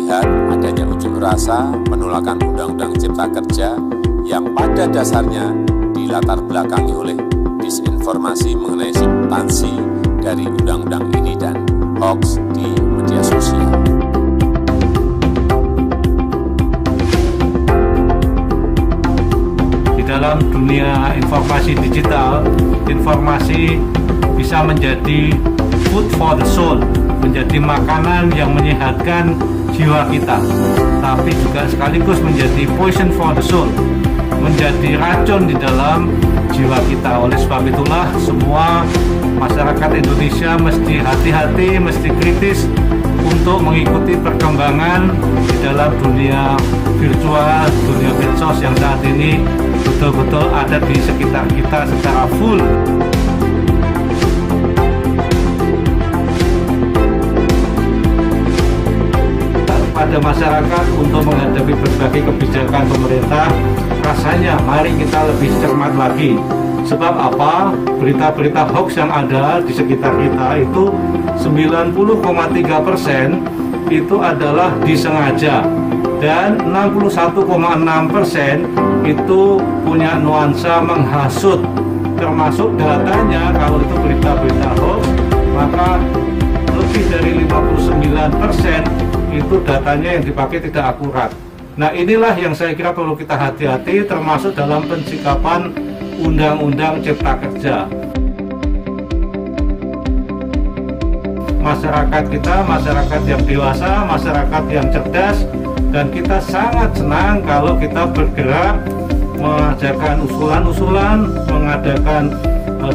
melihat adanya unjuk rasa penolakan Undang-Undang Cipta Kerja yang pada dasarnya dilatar belakangi oleh disinformasi mengenai substansi dari undang-undang ini dan hoax di media sosial. Di dalam dunia informasi digital, informasi bisa menjadi food for the soul, menjadi makanan yang menyehatkan jiwa kita, tapi juga sekaligus menjadi poison for the soul, menjadi racun di dalam jiwa kita. Oleh sebab itulah semua masyarakat Indonesia mesti hati-hati, mesti kritis untuk mengikuti perkembangan di dalam dunia virtual, dunia medsos yang saat ini betul-betul ada di sekitar kita secara full. Pada masyarakat untuk menghadapi berbagai kebijakan pemerintah, rasanya mari kita lebih cermat lagi. Sebab apa? Berita-berita hoax yang ada di sekitar kita itu 90,3% itu adalah disengaja dan 61,6% itu punya nuansa menghasut. Termasuk datanya, kalau itu berita-berita hoax, maka lebih dari 59% itu datanya yang dipakai tidak akurat. Nah, inilah yang saya kira perlu kita hati-hati, termasuk dalam pensikapan Undang-Undang Cipta Kerja. Masyarakat kita, masyarakat yang dewasa, masyarakat yang cerdas, dan kita sangat senang kalau kita bergerak mengajarkan usulan-usulan, mengadakan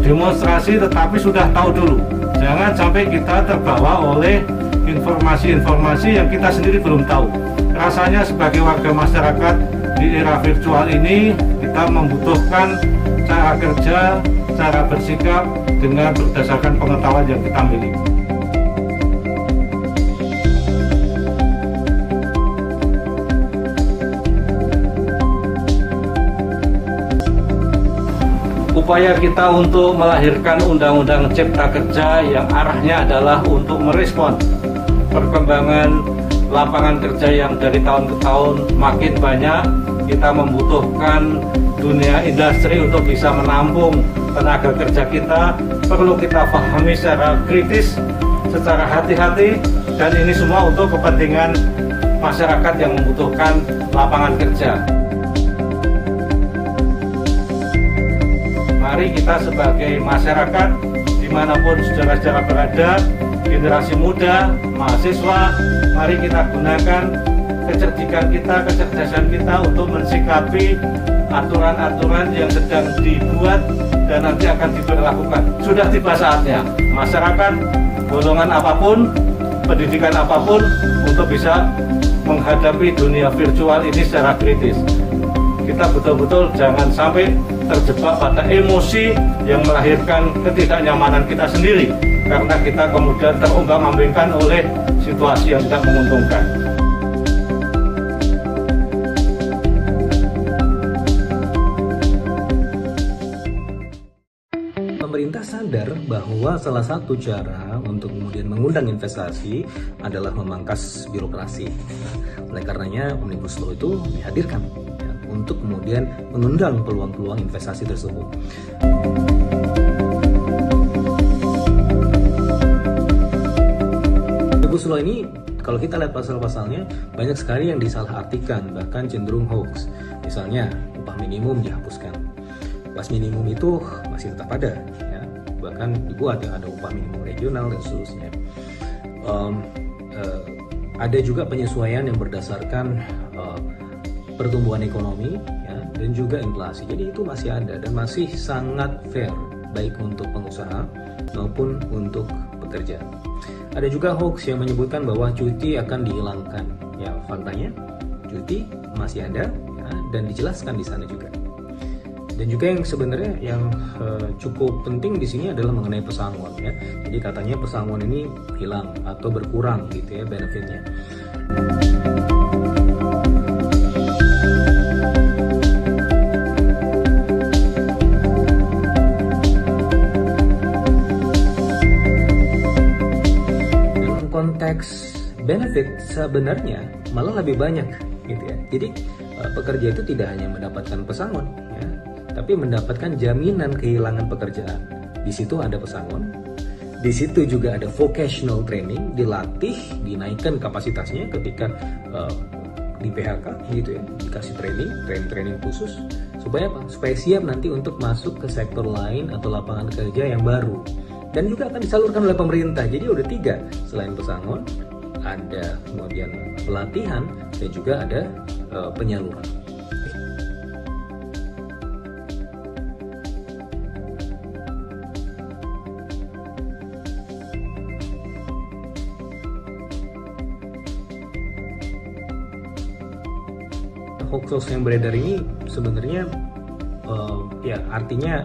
demonstrasi, tetapi sudah tahu dulu. Jangan sampai kita terbawa oleh informasi-informasi yang kita sendiri belum tahu. Rasanya sebagai warga masyarakat di era virtual ini, kita membutuhkan cara kerja, cara bersikap dengan berdasarkan pengetahuan yang kita miliki. Upaya kita untuk melahirkan Undang-Undang Cipta Kerja yang arahnya adalah untuk merespon perkembangan lapangan kerja yang dari tahun ke tahun makin banyak. Kita membutuhkan dunia industri untuk bisa menampung tenaga kerja kita. Perlu kita pahami secara kritis, secara hati-hati, dan ini semua untuk kepentingan masyarakat yang membutuhkan lapangan kerja. Mari kita sebagai masyarakat dimanapun saudara-saudara berada, generasi muda, mahasiswa, mari kita gunakan kecerdikan kita, kecerdasan kita untuk mensikapi aturan-aturan yang sedang dibuat dan nanti akan diberlakukan. Sudah tiba saatnya masyarakat, golongan apapun, pendidikan apapun, untuk bisa menghadapi dunia virtual ini secara kritis. Kita betul-betul jangan sampai terjebak pada emosi yang melahirkan ketidaknyamanan kita sendiri, karena kita kemudian terombang-ambingkan oleh situasi yang tidak menguntungkan. Pemerintah sadar bahwa salah satu cara untuk kemudian mengundang investasi adalah memangkas birokrasi. Oleh karenanya Omnibus Law itu dihadirkan untuk kemudian mengundang peluang-peluang investasi tersebut. Omnibus Law ini, kalau kita lihat pasal-pasalnya, banyak sekali yang disalahartikan, bahkan cenderung hoax. Misalnya, upah minimum dihapuskan. Kelas minimum itu masih tetap ada, ya. Bahkan dibuat yang ada upah minimum regional dan seterusnya. Ada juga penyesuaian yang berdasarkan pertumbuhan ekonomi, ya, dan juga inflasi. Jadi itu masih ada dan masih sangat fair, baik untuk pengusaha maupun untuk pekerja. Ada juga hoax yang menyebutkan bahwa cuti akan dihilangkan. Ya, faktanya cuti masih ada, ya, dan dijelaskan di sana juga. Dan juga yang sebenarnya yang cukup penting di sini adalah mengenai pesangon, ya. Jadi katanya pesangon ini hilang atau berkurang gitu ya benefitnya. Konteks benefit sebenarnya malah lebih banyak gitu ya. Jadi pekerja itu tidak hanya mendapatkan pesangon ya, tapi mendapatkan jaminan kehilangan pekerjaan. Di situ ada pesangon, di situ juga ada vocational training, dilatih, dinaikkan kapasitasnya ketika di PHK gitu ya, dikasih training khusus supaya apa? Supaya siap nanti untuk masuk ke sektor lain atau lapangan kerja yang baru, dan juga akan disalurkan oleh pemerintah. Jadi udah 3, selain pesangon ada kemudian pelatihan dan juga ada penyaluran. Hoax yang beredar ini sebenarnya ya artinya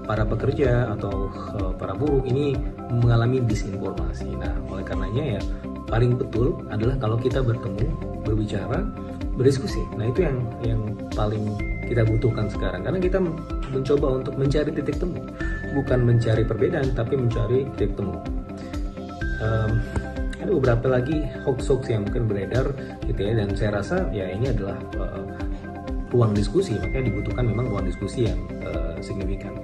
para pekerja atau para buruh ini mengalami disinformasi. Nah, oleh karenanya ya paling betul adalah kalau kita bertemu, berbicara, berdiskusi. Nah, itu yang paling kita butuhkan sekarang, karena kita mencoba untuk mencari titik temu, bukan mencari perbedaan tapi mencari titik temu. Ada beberapa lagi hoax yang mungkin beredar gitu ya, dan saya rasa ya ini adalah ruang diskusi, makanya dibutuhkan memang ruang diskusi yang signifikan.